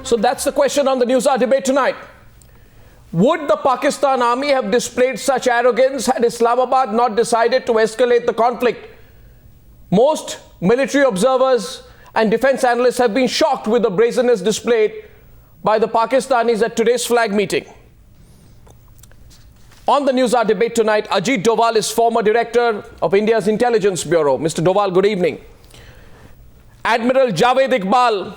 So that's the question on the Newshour Debate tonight. Would the Pakistan army have displayed such arrogance had Islamabad not decided to escalate the conflict? Most military observers and defense analysts have been shocked with the brazenness displayed by the Pakistanis at today's flag meeting. On the Newshour Debate tonight, Ajit Doval is former director of India's Intelligence Bureau. Mr. Doval, good evening. Admiral Javed Iqbal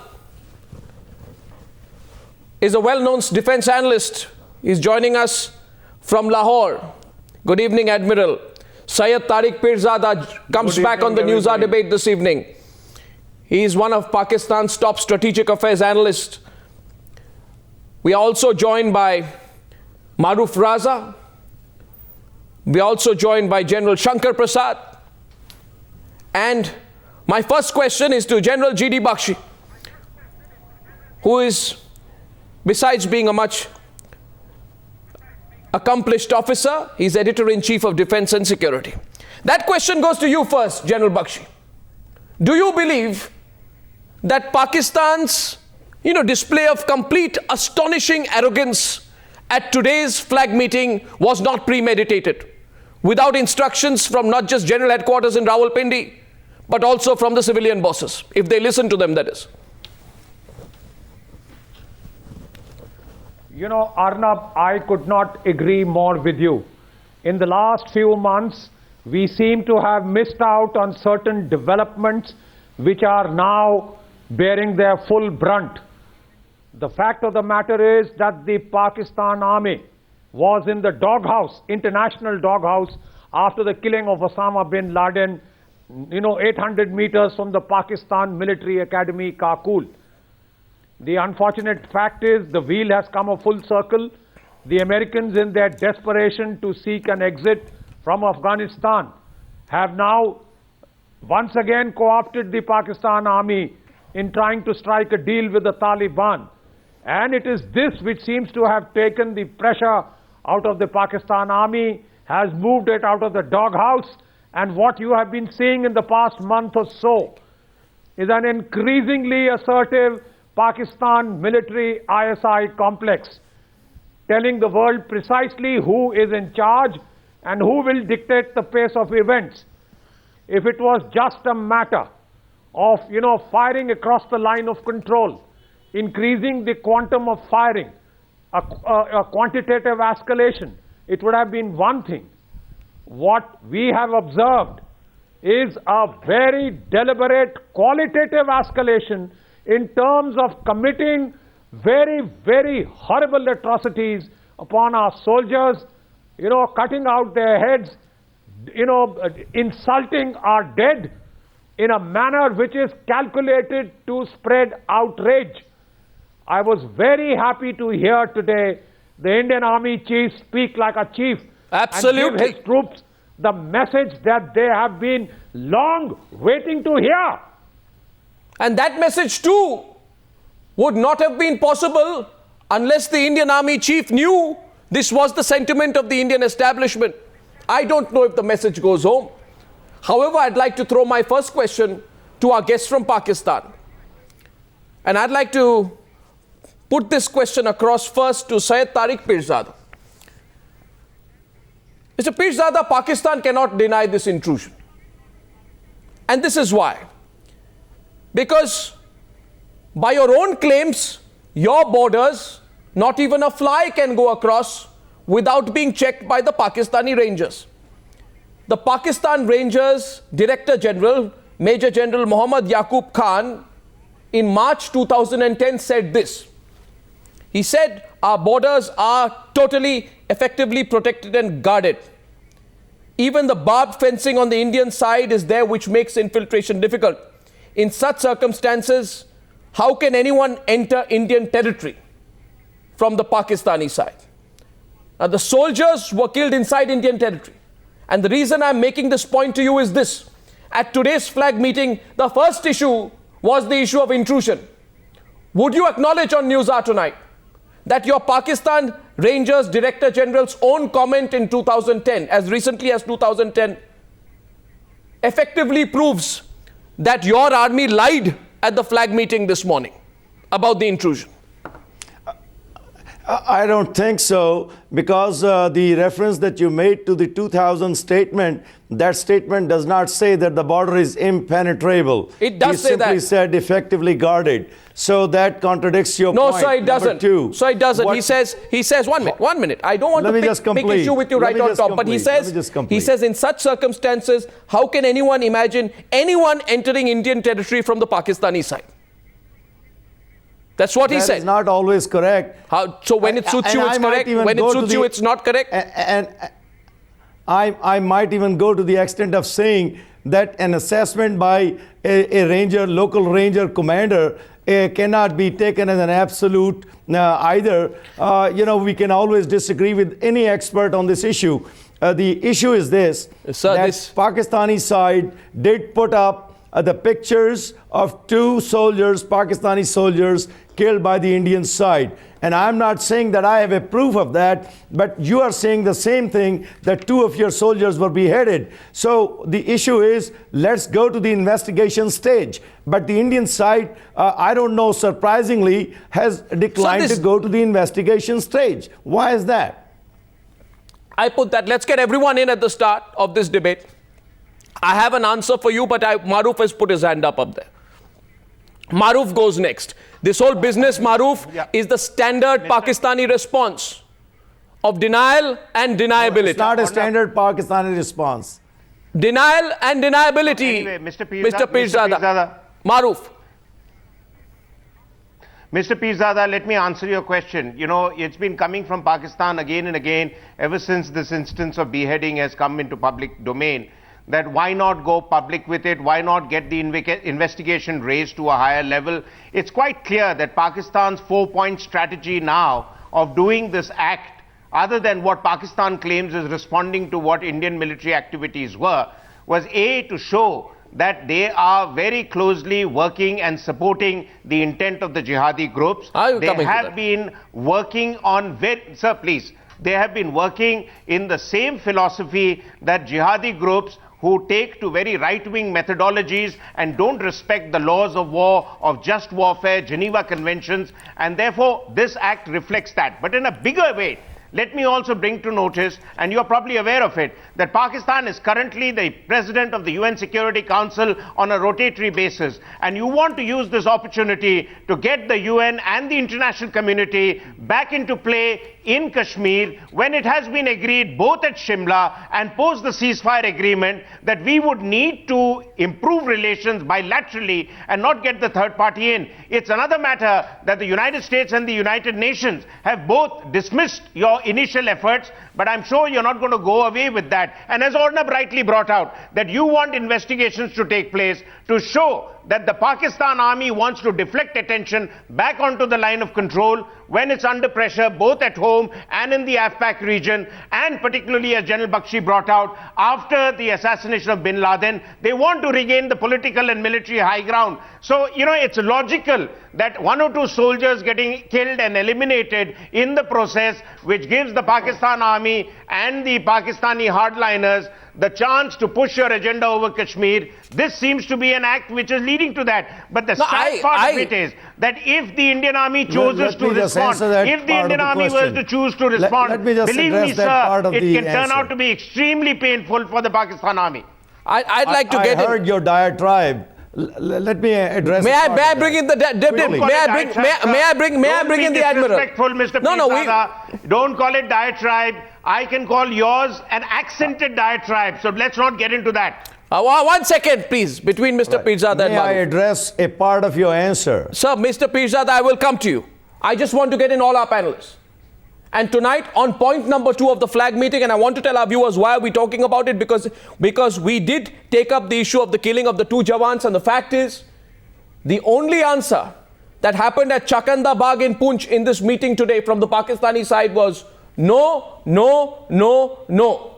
is a well-known defense analyst. He's joining us from Lahore. Good evening, Admiral. Syed Tariq Pirzada comes back on the Newshour Debate this evening. He is one of Pakistan's top strategic affairs analysts. We are also joined by Maruf Raza. We are also joined by General Shankar Prasad. And my first question is to General G.D. Bakshi, who is, besides being a much accomplished officer, he's Editor-in-Chief of Defense and Security. That question goes to you first, General Bakshi. Do you believe that Pakistan's display of complete astonishing arrogance at today's flag meeting was not premeditated, without instructions from not just General Headquarters in Rawalpindi, but also from the civilian bosses, if they listen to them, that is? Arnab, I could not agree more with you. In the last few months, we seem to have missed out on certain developments which are now bearing their full brunt. The fact of the matter is that the Pakistan army was in the doghouse, international doghouse, after the killing of Osama bin Laden, 800 meters from the Pakistan Military Academy, Kakul. The unfortunate fact is the wheel has come a full circle. The Americans, in their desperation to seek an exit from Afghanistan, have now once again co-opted the Pakistan army in trying to strike a deal with the Taliban. And it is this which seems to have taken the pressure out of the Pakistan army, has moved it out of the doghouse, and what you have been seeing in the past month or so is an increasingly assertive Pakistan military ISI complex, telling the world precisely who is in charge and who will dictate the pace of events. If it was just a matter of, firing across the line of control, increasing the quantum of firing, a quantitative escalation, it would have been one thing. What we have observed is a very deliberate qualitative escalation in terms of committing very, very horrible atrocities upon our soldiers, cutting out their heads, insulting our dead in a manner which is calculated to spread outrage. I was very happy to hear today the Indian Army chief speak like a chief. Absolutely. And give his troops the message that they have been long waiting to hear. And that message too would not have been possible unless the Indian Army chief knew this was the sentiment of the Indian establishment. I don't know if the message goes home. However, I'd like to throw my first question to our guest from Pakistan. And I'd like to put this question across first to Syed Tariq Pirzada. Mr. Pirzada, Pakistan cannot deny this intrusion. And this is why. Because by your own claims, your borders, not even a fly can go across without being checked by the Pakistani Rangers. The Pakistan Rangers Director General, Major General Muhammad Yaqub Khan, in March 2010 said this. He said, our borders are totally, effectively protected and guarded. Even the barbed fencing on the Indian side is there, which makes infiltration difficult. In such circumstances, how can anyone enter Indian territory from the Pakistani side? Now, the soldiers were killed inside Indian territory. And the reason I'm making this point to you is this. At today's flag meeting, the first issue was the issue of intrusion. Would you acknowledge on Newshour tonight that your Pakistan Rangers Director General's own comment in 2010, as recently as 2010, effectively proves that your army lied at the flag meeting this morning about the intrusion? I don't think so, because the reference that you made to the 2000 statement, that statement does not say that the border is impenetrable. It does say that. He simply said effectively guarded. So that contradicts your No, point. sir, it doesn't. Two, so it doesn't. He says, 1 minute. I don't want Let me to just pick complete. issue with you Let right me on just top. But he complete. Let me says, just complete. in such circumstances, how can anyone imagine anyone entering Indian territory from the Pakistani side? That's what he said. That is not always correct. So when it suits you, it's correct. When it suits you, it's not correct. And I might even go to the extent of saying that an assessment by a ranger, local ranger commander, cannot be taken as an absolute either. We can always disagree with any expert on this issue. The issue is this, Sir, that Pakistani side did put up the pictures of two soldiers, Pakistani soldiers, killed by the Indian side. And I'm not saying that I have a proof of that, but you are saying the same thing, that two of your soldiers were beheaded. So the issue is, let's go to the investigation stage. But the Indian side, I don't know, surprisingly, has declined to go to the investigation stage. Why is that? I put that. Let's get everyone in at the start of this debate. I have an answer for you, but Maruf has put his hand up there. Maruf goes next. This whole business, Maruf, is the standard Pakistani response of denial and deniability. It's not a standard Pakistani response. Denial and deniability. Anyway, Mr. Pirzada. Maruf. Mr. Pirzada, let me answer your question. You know, it's been coming from Pakistan again and again ever since this instance of beheading has come into public domain, that why not go public with it? Why not get the investigation raised to a higher level? It's quite clear that Pakistan's 4-point strategy now of doing this act, other than what Pakistan claims is responding to what Indian military activities were, was A, to show that they are very closely working and supporting the intent of the jihadi groups. They have been working on sir, please. They have been working in the same philosophy that jihadi groups who take to very right-wing methodologies and don't respect the laws of war, of just warfare, Geneva Conventions, and therefore this act reflects that. But in a bigger way, let me also bring to notice, and you're probably aware of it, that Pakistan is currently the president of the UN Security Council on a rotatory basis. And you want to use this opportunity to get the UN and the international community back into play in Kashmir, when it has been agreed both at Shimla and post the ceasefire agreement that we would need to improve relations bilaterally and not get the third party in. It's another matter that the United States and the United Nations have both dismissed your initial efforts, but I'm sure you're not going to go away with that. And as Ornab rightly brought out, that you want investigations to take place to show that the Pakistan army wants to deflect attention back onto the line of control when it's under pressure both at home and in the Af-Pak region, and particularly, as General Bakshi brought out, after the assassination of bin Laden, they want to regain the political and military high ground. So, you know, it's logical that one or two soldiers getting killed and eliminated in the process, which gives the Pakistan army and the Pakistani hardliners the chance to push your agenda over Kashmir. This seems to be an act which is leading to that. But the sad part of it is that if the Indian army chooses to respond, if the Indian army was to choose to respond, believe me, sir, it can turn out to be extremely painful for the Pakistan army. I'd like to get I heard your diatribe. Let me address. May I bring in the May I bring in the admiral? Respectful, Mr. Pirzada. Don't call it diatribe. I can call yours an accented diatribe. So let's not get into that. 1 second, please, between Mr. Pirzada and May I address a part of your answer? Sir, Mr. Pirzada, I will come to you. I just want to get in all our panelists. And tonight, on point number 2 of the flag meeting, and I want to tell our viewers why are we talking about it, because we did take up the issue of the killing of the 2 Jawans, and the fact is, the only answer that happened at Chakanda Bagh in Poonch in this meeting today from the Pakistani side was no, no, no, no.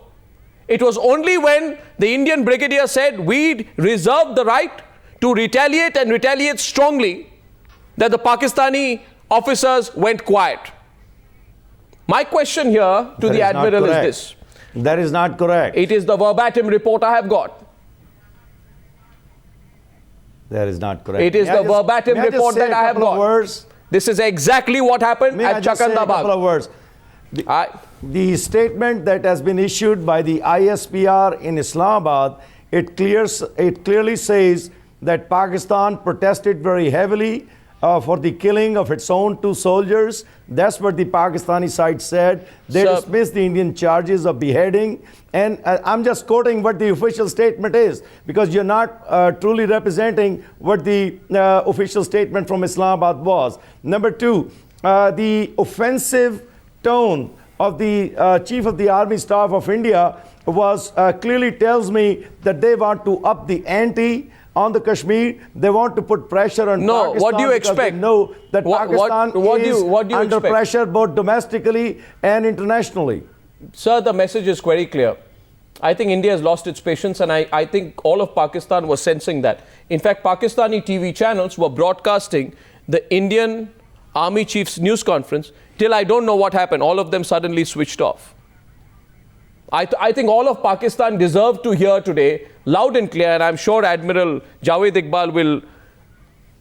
It was only when the Indian brigadier said we reserve the right to retaliate and retaliate strongly that the Pakistani officers went quiet. My question here to the admiral is this. That is not correct. It is the verbatim report I have got. That is not correct. It is the verbatim report that I have got. This is exactly what happened May I at just say a couple of Chakandabad. words? The statement that has been issued by the ISPR in Islamabad, it clearly says that Pakistan protested very heavily for the killing of its own 2 soldiers. That's what the Pakistani side said. They Sir, dismissed the Indian charges of beheading. And I'm just quoting what the official statement is, because you're not truly representing what the official statement from Islamabad was. Number 2, the offensive tone of the Chief of the Army Staff of India was clearly tells me that they want to up the ante on the Kashmir. They want to put pressure on Pakistan. What do you because expect? They know that Pakistan is what do you under expect? pressure both domestically and internationally. Sir, the message is very clear. I think India has lost its patience, and I think all of Pakistan was sensing that. In fact, Pakistani TV channels were broadcasting the Indian Army Chief's news conference till I don't know what happened. All of them suddenly switched off. I think all of Pakistan deserved to hear today, loud and clear, and I'm sure Admiral Javed Iqbal will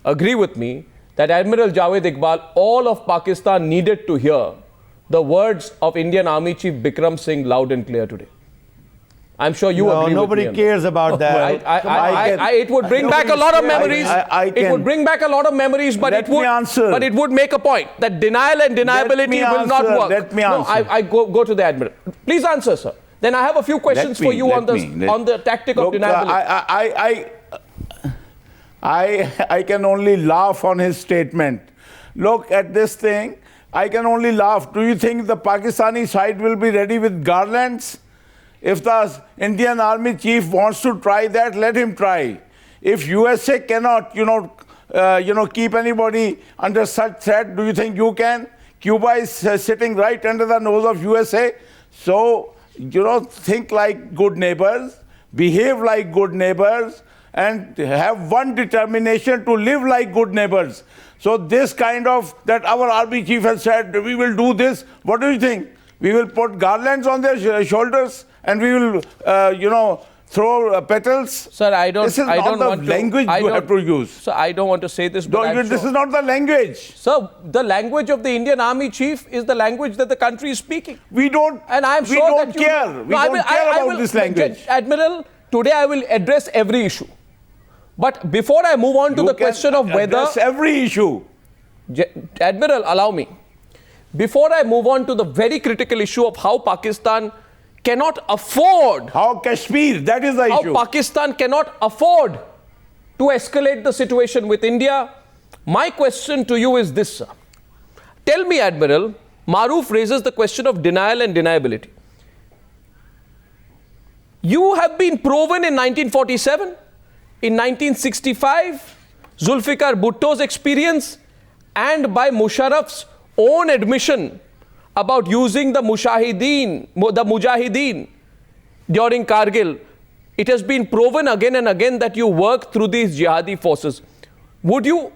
agree with me, that Admiral Javed Iqbal, all of Pakistan needed to hear the words of Indian Army Chief Bikram Singh loud and clear today. I'm sure you agree with me. Nobody cares about that. It would bring back a lot of memories. It would bring back a lot of memories, but it would make a point that denial and deniability will not work. Let me answer. No, I go to the Admiral. Please answer, sir. Then I have a few questions for you on the tactic of deniability. I can only laugh on his statement. Look at this thing. I can only laugh. Do you think the Pakistani side will be ready with garlands? If the Indian Army Chief wants to try that, let him try. If USA cannot, keep anybody under such threat, do you think you can? Cuba is sitting right under the nose of USA. So, think like good neighbors, behave like good neighbors, and have one determination to live like good neighbors. So this kind of, that our army chief has said, we will do this. What do you think? We will put garlands on their shoulders and we will, throw petals. Sir, This is not the language you have to use. Sir, I don't want to say this, but this is not the language. Sir, the language of the Indian Army Chief is the language that the country is speaking. We don't. And I'm we sure don't that you care. We don't care about this language. Admiral, today I will address every issue. But before I move on to the question of whether... address every issue. Admiral, allow me. Before I move on to the very critical issue of how Pakistan cannot afford... How Kashmir, that is the issue. How Pakistan cannot afford to escalate the situation with India. My question to you is this, sir. Tell me, Admiral, Maroof raises the question of denial and deniability. You have been proven in 1947, in 1965, Zulfikar Bhutto's experience, and by Musharraf's own admission about using the Mujahideen during Kargil. It has been proven again and again that you work through these jihadi forces. Would you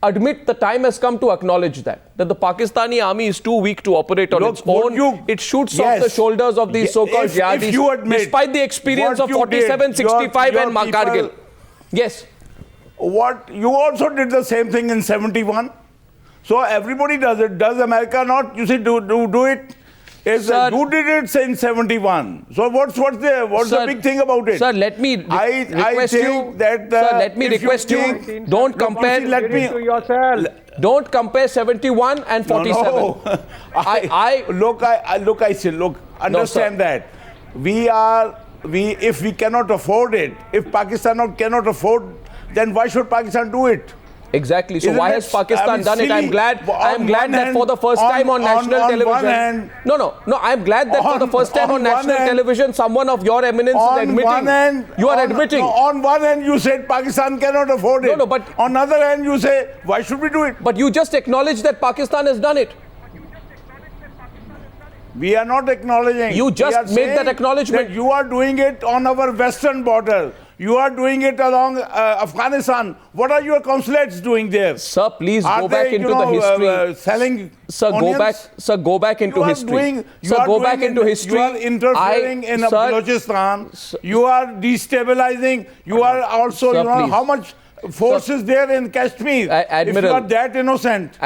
admit the time has come to acknowledge that the Pakistani army is too weak to operate on its own? It shoots off the shoulders of these so-called jihadis, despite the experience of 47, 65 and Kargil. Yes. What you also did the same thing in 71. So everybody does it. Does America not? You see, do it. You did it in 71. So what's the big thing about it? Sir, let me request you. Sir, let me request you. Don't compare. Don't compare 71 and 47. No. Understand that if we cannot afford it, if Pakistan cannot afford, then why should Pakistan do it? Exactly. So why has Pakistan done it? I'm glad that for the first time on national television. I'm glad that for the first time on national television, someone of your eminence is admitting. You are admitting. On one hand, you said Pakistan cannot afford it. No, but on the other hand, you say, why should we do it? But you just acknowledged that Pakistan has done it. We are not acknowledging. You just made that acknowledgement. That you are doing it on our western border. You are doing it along Afghanistan. What are your consulates doing there? Sir, please go back into the history. Selling onions? Go back into history. Go back into history. You are interfering in Balochistan. You are destabilizing. You are also, how much force is there in Kashmir? Admiral, if you are that innocent.